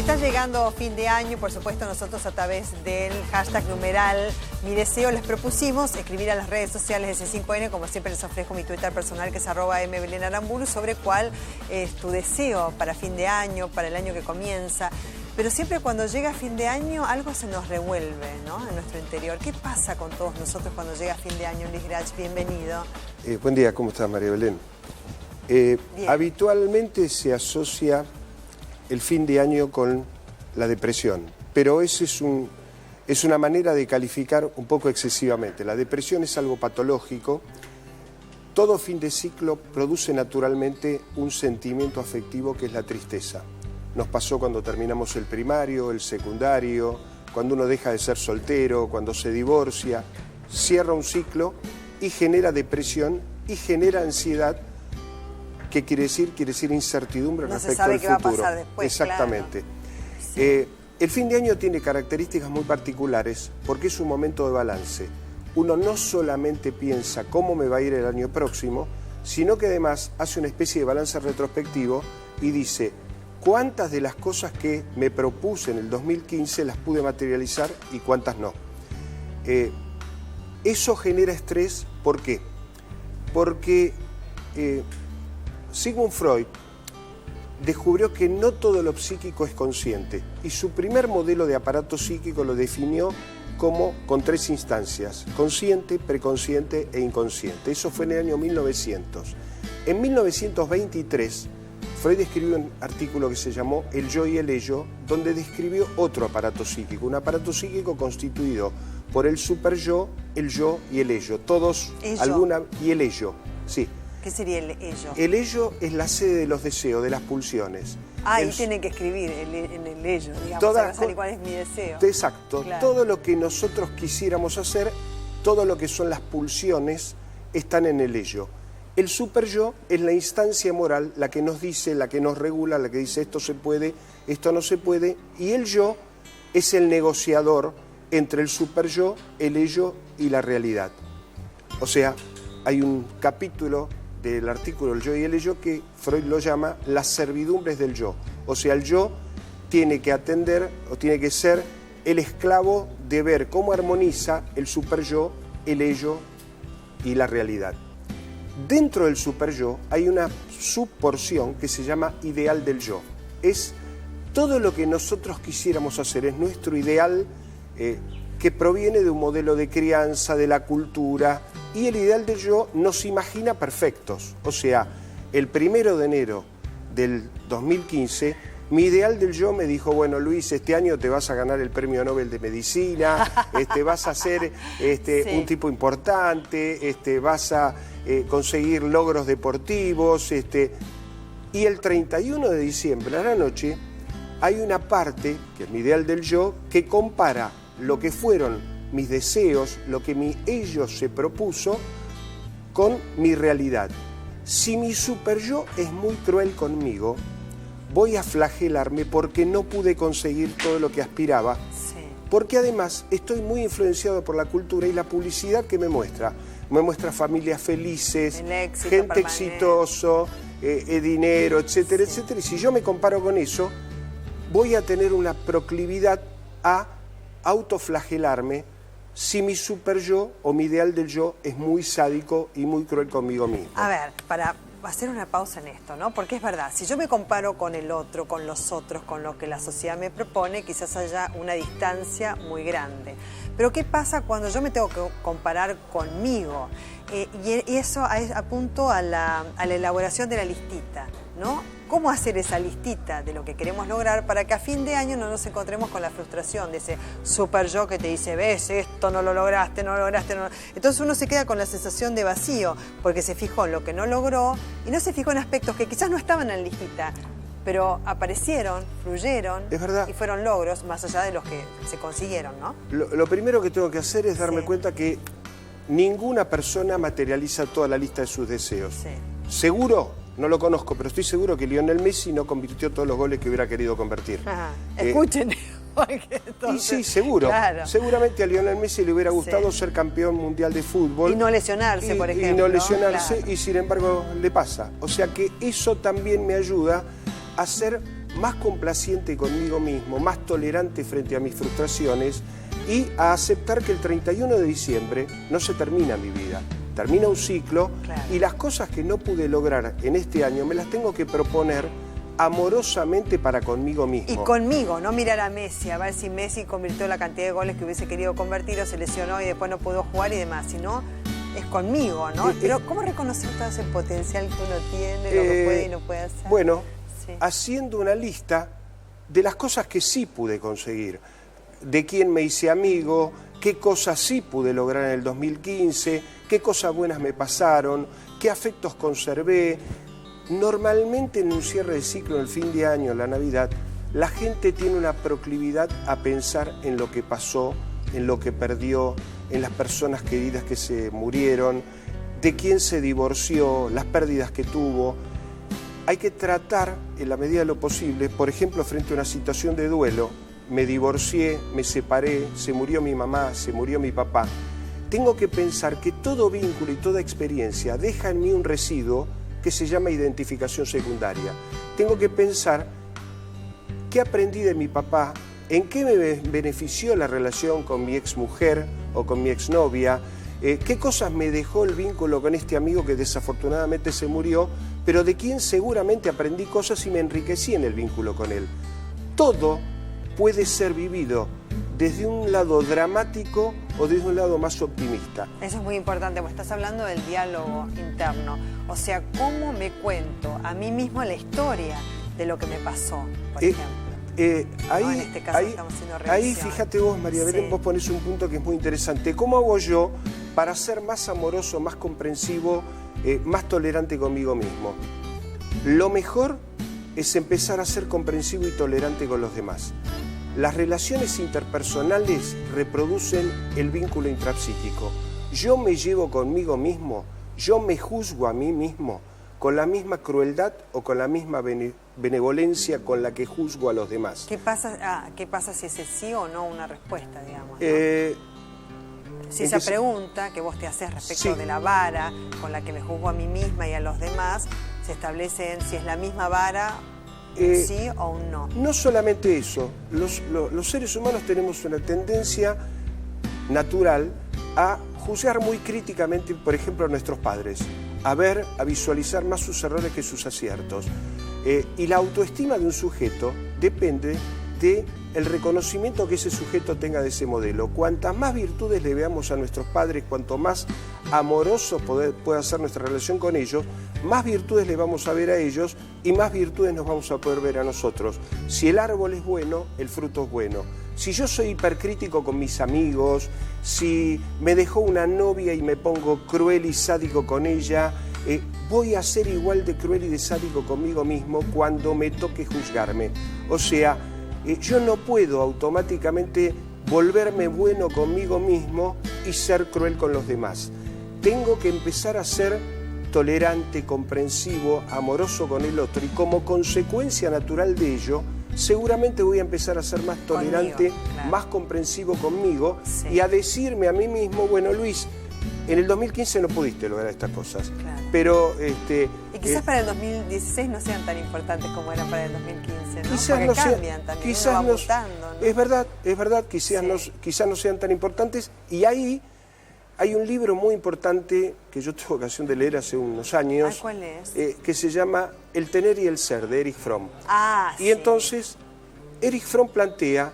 Está llegando fin de año, por supuesto nosotros a través del hashtag numeral Mi Deseo les propusimos escribir a las redes sociales de C5N, como siempre les ofrezco mi Twitter personal que es @mbelenaaramburu, sobre cuál es tu deseo para fin de año, para el año que comienza. Pero siempre cuando llega fin de año algo se nos revuelve, ¿no?, en nuestro interior. ¿Qué pasa con todos nosotros cuando llega fin de año? Luis Grach, bienvenido. Buen día, ¿cómo estás, María Belén? Habitualmente se asocia el fin de año con la depresión, pero esa es una manera de calificar un poco excesivamente. La depresión es algo patológico. Todo fin de ciclo produce naturalmente un sentimiento afectivo que es la tristeza. Nos pasó cuando terminamos el primario, el secundario, cuando uno deja de ser soltero, cuando se divorcia, cierra un ciclo y genera depresión y genera ansiedad. ¿Qué quiere decir? Quiere decir incertidumbre respecto al futuro. No se sabe qué va a pasar después. Exactamente. Claro. Sí. El fin de año tiene características muy particulares porque es un momento de balance. Uno no solamente piensa cómo me va a ir el año próximo, sino que además hace una especie de balance retrospectivo y dice cuántas de las cosas que me propuse en el 2015 las pude materializar y cuántas no. Eso genera estrés. ¿Por qué? Porque Sigmund Freud descubrió que no todo lo psíquico es consciente y su primer modelo de aparato psíquico lo definió como con 3 instancias: consciente, preconsciente e inconsciente. Eso fue en el año 1900. En 1923, Freud escribió un artículo que se llamó El yo y el ello, donde describió otro aparato psíquico, un aparato psíquico constituido por el superyo, el yo y el ello. Todos, alguna, y el ello, sí. ¿Qué sería el ello? El ello es la sede de los deseos, de las pulsiones. Ahí tienen que escribir en el ello, digamos, saber cuál es mi deseo. Exacto. Claro. Todo lo que nosotros quisiéramos hacer, todo lo que son las pulsiones, están en el ello. El superyo es la instancia moral, la que nos dice, la que nos regula, la que dice esto se puede, esto no se puede. Y el yo es el negociador entre el superyo, el ello y la realidad. O sea, hay un capítulo del artículo El yo y el ello que Freud lo llama las servidumbres del yo. O sea, el yo tiene que atender o tiene que ser el esclavo de ver cómo armoniza el superyo, el ello y la realidad. Dentro del superyo hay una subporción que se llama ideal del yo. Es todo lo que nosotros quisiéramos hacer, es nuestro ideal que proviene de un modelo de crianza, de la cultura, y el ideal del yo nos imagina perfectos. O sea, el 1 de enero del 2015, mi ideal del yo me dijo, bueno, Luis, este año te vas a ganar el Premio Nobel de Medicina, vas a ser sí, un tipo importante, vas a conseguir logros deportivos, y el 31 de diciembre a la noche hay una parte, que es mi ideal del yo, que compara lo que fueron mis deseos, lo que mi ello se propuso, con mi realidad. Si mi superyo es muy cruel conmigo, voy a flagelarme porque no pude conseguir todo lo que aspiraba, sí, porque además estoy muy influenciado por la cultura y la publicidad que me muestra familias felices, gente exitosa, dinero, etcétera, sí, etcétera, y si yo me comparo con eso, voy a tener una proclividad a autoflagelarme si mi superyo o mi ideal del yo es muy sádico y muy cruel conmigo mismo. A ver, para hacer una pausa en esto, ¿no? Porque es verdad, si yo me comparo con el otro, con los otros, con lo que la sociedad me propone, quizás haya una distancia muy grande. Pero ¿qué pasa cuando yo me tengo que comparar conmigo? Y eso apunto a la elaboración de la listita, ¿no? ¿Cómo hacer esa listita de lo que queremos lograr para que a fin de año no nos encontremos con la frustración de ese super yo que te dice, ves, esto no lo lograste, no lo lograste, no lo... Entonces uno se queda con la sensación de vacío porque se fijó en lo que no logró y no se fijó en aspectos que quizás no estaban en la listita, pero aparecieron, fluyeron y fueron logros más allá de los que se consiguieron, ¿no? Lo primero que tengo que hacer es darme cuenta que ninguna persona materializa toda la lista de sus deseos. Sí. ¿Seguro? No lo conozco, pero estoy seguro que Lionel Messi no convirtió todos los goles que hubiera querido convertir. Ajá. Escuchen. Entonces, y sí, seguro. Claro. Seguramente a Lionel Messi le hubiera gustado ser campeón mundial de fútbol. Y no lesionarse, por ejemplo. Y no lesionarse, claro, y sin embargo le pasa. O sea que eso también me ayuda a ser más complaciente conmigo mismo, más tolerante frente a mis frustraciones y a aceptar que el 31 de diciembre no se termina mi vida. Termina un ciclo, claro, y las cosas que no pude lograr en este año me las tengo que proponer amorosamente para conmigo mismo. Y conmigo, no mirar a Messi, a ver si Messi convirtió la cantidad de goles que hubiese querido convertir o se lesionó y después no pudo jugar y demás, sino es conmigo, ¿no? Pero ¿cómo reconocer todo ese potencial que uno tiene, lo que puede y no puede hacer? Bueno, sí, haciendo una lista de las cosas que sí pude conseguir, de quién me hice amigo, qué cosas sí pude lograr en el 2015, qué cosas buenas me pasaron, qué afectos conservé. Normalmente en un cierre de ciclo, en el fin de año, en la Navidad, la gente tiene una proclividad a pensar en lo que pasó, en lo que perdió, en las personas queridas que se murieron, de quién se divorció, las pérdidas que tuvo. Hay que tratar, en la medida de lo posible, por ejemplo, frente a una situación de duelo, me divorcié, me separé, se murió mi mamá, se murió mi papá. Tengo que pensar que todo vínculo y toda experiencia deja en mí un residuo que se llama identificación secundaria. Tengo que pensar qué aprendí de mi papá, en qué me benefició la relación con mi exmujer o con mi exnovia, qué cosas me dejó el vínculo con este amigo que desafortunadamente se murió, pero de quien seguramente aprendí cosas y me enriquecí en el vínculo con él. Todo puede ser vivido desde un lado dramático o desde un lado más optimista. Eso es muy importante, porque estás hablando del diálogo interno. O sea, cómo me cuento a mí mismo la historia de lo que me pasó, por ejemplo. Ahí, no, en este caso estamos haciendo revisión. Ahí, fíjate vos, María Belén, sí, vos ponés un punto que es muy interesante. ¿Cómo hago yo para ser más amoroso, más comprensivo, más tolerante conmigo mismo? Lo mejor es empezar a ser comprensivo y tolerante con los demás. Las relaciones interpersonales reproducen el vínculo intrapsíquico. Yo me llevo conmigo mismo, yo me juzgo a mí mismo con la misma crueldad o con la misma benevolencia con la que juzgo a los demás. ¿Qué pasa si ese sí o no una respuesta, digamos, ¿no? Si esa pregunta que vos te haces respecto, sí, de la vara con la que me juzgo a mí misma y a los demás, se establece en si es la misma vara, sí o un no. No solamente eso, los seres humanos tenemos una tendencia natural a juzgar muy críticamente, por ejemplo, a nuestros padres, a visualizar más sus errores que sus aciertos. Y la autoestima de un sujeto depende del reconocimiento que ese sujeto tenga de ese modelo. Cuantas más virtudes le veamos a nuestros padres, cuanto más amoroso pueda ser nuestra relación con ellos, más virtudes le vamos a ver a ellos y más virtudes nos vamos a poder ver a nosotros. Si el árbol es bueno, el fruto es bueno. Si yo soy hipercrítico con mis amigos, si me dejó una novia y me pongo cruel y sádico con ella, voy a ser igual de cruel y de sádico conmigo mismo cuando me toque juzgarme. O sea, yo no puedo automáticamente volverme bueno conmigo mismo y ser cruel con los demás. Tengo que empezar a ser tolerante, comprensivo, amoroso con el otro y como consecuencia natural de ello, seguramente voy a empezar a ser más tolerante, claro, más comprensivo conmigo, sí, y a decirme a mí mismo, bueno, Luis, en el 2015 no pudiste lograr estas cosas, claro, pero... y quizás para el 2016 no sean tan importantes como eran para el 2015, ¿no? Quizás porque cambian también, quizás uno va mutando, ¿no? Es verdad, quizás no sean tan importantes, y ahí hay un libro muy importante que yo tuve ocasión de leer hace unos años. ¿Cuál es? Que se llama El tener y el ser, de Erich Fromm. Y sí, entonces, Erich Fromm plantea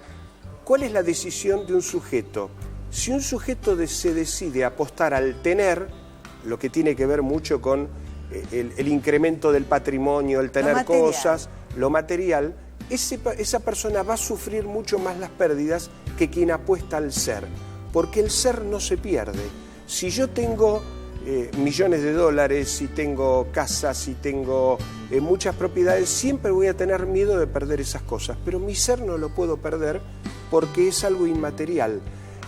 cuál es la decisión de un sujeto. Si un sujeto se decide apostar al tener, lo que tiene que ver mucho con el incremento del patrimonio, el tener cosas, lo material, esa persona va a sufrir mucho más las pérdidas que quien apuesta al ser. Porque el ser no se pierde. Si yo tengo millones de dólares, si tengo casas, si tengo muchas propiedades, siempre voy a tener miedo de perder esas cosas. Pero mi ser no lo puedo perder porque es algo inmaterial.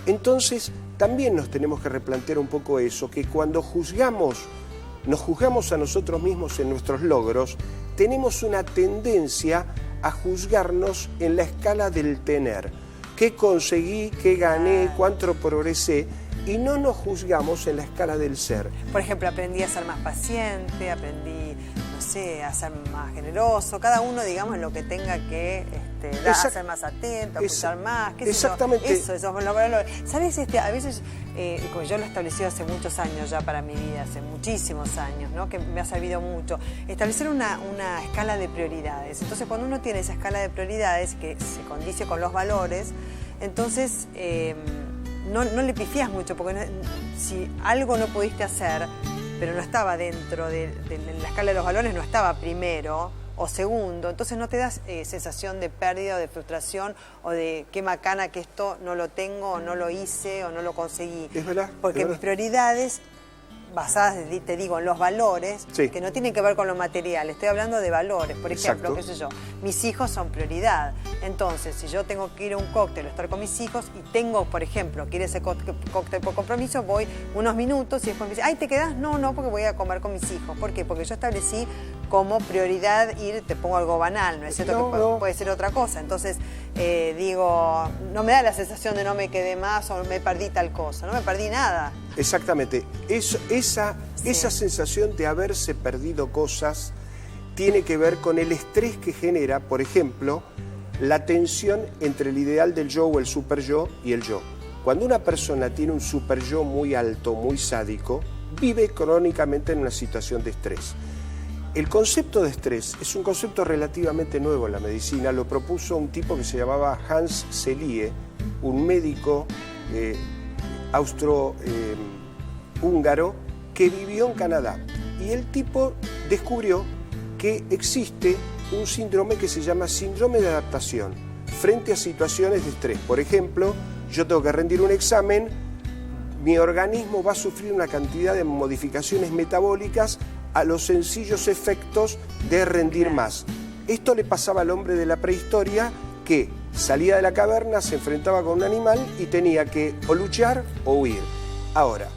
Entonces, también nos tenemos que replantear un poco eso, que cuando nos juzgamos a nosotros mismos en nuestros logros, tenemos una tendencia a juzgarnos en la escala del tener. ¿Qué conseguí? ¿Qué gané? ¿Cuánto progresé? Y no nos juzgamos en la escala del ser. Por ejemplo, aprendí a ser más paciente, aprendí, no sé, sé, a ser más generoso, cada uno, digamos, en lo que tenga que a ser más atento, a escuchar más, qué sé exactamente. yo. Eso, esos valores. ¿Sabes? A veces, como yo lo he establecido hace muchos años ya para mi vida, hace muchísimos años, ¿no? Que me ha servido mucho, establecer una escala de prioridades. Entonces, cuando uno tiene esa escala de prioridades que se condice con los valores, entonces no le pifías mucho, porque si algo no pudiste hacer, pero no estaba dentro de la escala de los valores, no estaba primero o segundo, entonces no te das sensación de pérdida o de frustración o de qué macana que esto no lo tengo o no lo hice o no lo conseguí. Es verdad. Porque mis prioridades, basadas, te digo, en los valores, sí, que no tienen que ver con lo material, estoy hablando de valores. Por ejemplo, qué sé yo, mis hijos son prioridad. Entonces, si yo tengo que ir a un cóctel o estar con mis hijos y tengo, por ejemplo, que ir a ese cóctel por compromiso, voy unos minutos y después me dicen, ay, ¿te quedás? No, porque voy a comer con mis hijos. ¿Por qué? Porque yo establecí como prioridad ir, te pongo algo banal, ¿no es cierto? Que puede ser otra cosa. Entonces, digo, no me da la sensación de no me quedé más o me perdí tal cosa, no me perdí nada. Exactamente. Esa sensación de haberse perdido cosas tiene que ver con el estrés que genera, por ejemplo, la tensión entre el ideal del yo o el super yo y el yo. Cuando una persona tiene un super yo muy alto, muy sádico, vive crónicamente en una situación de estrés. El concepto de estrés es un concepto relativamente nuevo en la medicina. Lo propuso un tipo que se llamaba Hans Selye, un médico austro-húngaro que vivió en Canadá. Y el tipo descubrió que existe un síndrome que se llama síndrome de adaptación frente a situaciones de estrés. Por ejemplo, yo tengo que rendir un examen, mi organismo va a sufrir una cantidad de modificaciones metabólicas a los sencillos efectos de rendir más. Esto le pasaba al hombre de la prehistoria, que salía de la caverna, se enfrentaba con un animal y tenía que o luchar o huir. Ahora,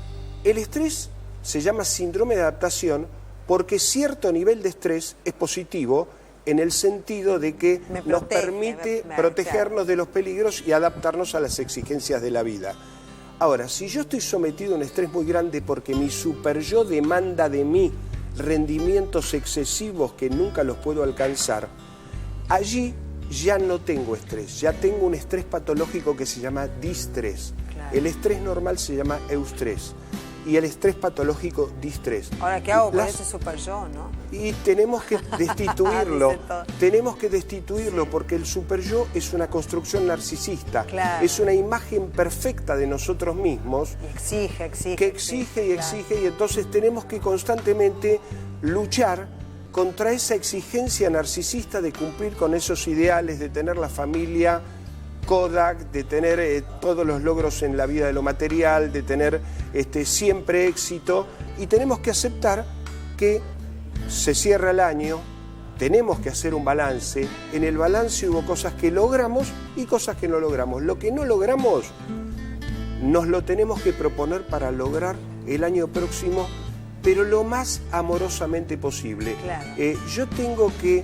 el estrés se llama síndrome de adaptación porque cierto nivel de estrés es positivo en el sentido de que nos permite protegernos de los peligros y adaptarnos a las exigencias de la vida. Ahora, si yo estoy sometido a un estrés muy grande porque mi superyo demanda de mí rendimientos excesivos que nunca los puedo alcanzar, allí ya no tengo estrés, ya tengo un estrés patológico que se llama distrés. Claro. El estrés normal se llama eustrés y el estrés patológico distrés. Ahora, ¿qué hago con ese super yo, no? Y tenemos que destituirlo. Tenemos que destituirlo porque el super yo es una construcción narcisista. Claro. Es una imagen perfecta de nosotros mismos. Y exige. Que exige y exige, y entonces tenemos que constantemente luchar contra esa exigencia narcisista de cumplir con esos ideales, de tener la familia Kodak, de tener todos los logros en la vida de lo material, de tener siempre éxito, y tenemos que aceptar que se cierra el año, tenemos que hacer un balance. En el balance hubo cosas que logramos y cosas que no logramos. Lo que no logramos nos lo tenemos que proponer para lograr el año próximo, pero lo más amorosamente posible. Claro. Yo tengo que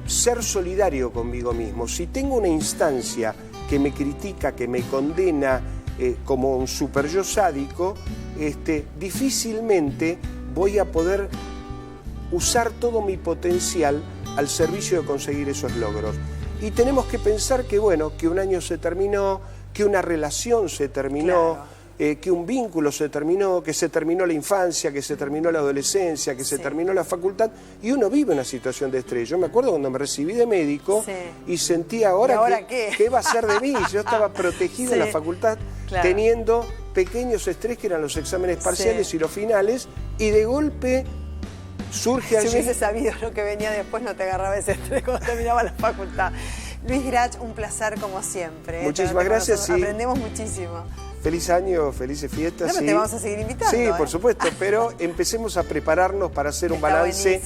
ser solidario conmigo mismo. Si tengo una instancia que me critica, que me condena como un super yo sádico, difícilmente voy a poder usar todo mi potencial al servicio de conseguir esos logros. Y tenemos que pensar que, bueno, que un año se terminó, que una relación se terminó, claro, que un vínculo se terminó, que se terminó la infancia, que se terminó la adolescencia, que se terminó la facultad, y uno vive una situación de estrés. Yo me acuerdo cuando me recibí de médico y sentía ahora ¿qué va a ser de mí? Yo estaba protegido en la facultad, claro, teniendo pequeños estrés que eran los exámenes parciales y los finales, y de golpe surge allí... Si hubiese sabido lo que venía después, no te agarraba ese estrés cuando terminaba la facultad. Luis Grach, un placer como siempre. Muchísimas gracias. Aprendemos muchísimo. Feliz año, felices fiestas. No, te vamos a seguir invitando. Sí, por supuesto, pero empecemos a prepararnos para hacer un balance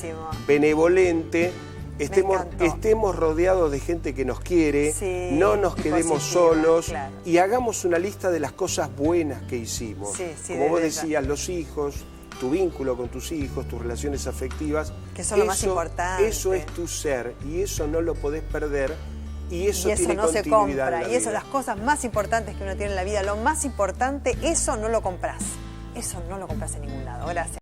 benevolente. Estemos rodeados de gente que nos quiere, no nos quedemos solos, claro, y hagamos una lista de las cosas buenas que hicimos. Como vos decías, los hijos, tu vínculo con tus hijos, tus relaciones afectivas. Que son lo más importante. Eso es tu ser y eso no lo podés perder. Y eso tiene no se compra. Y eso, las cosas más importantes que uno tiene en la vida, lo más importante, eso no lo compras. Eso no lo compras en ningún lado. Gracias.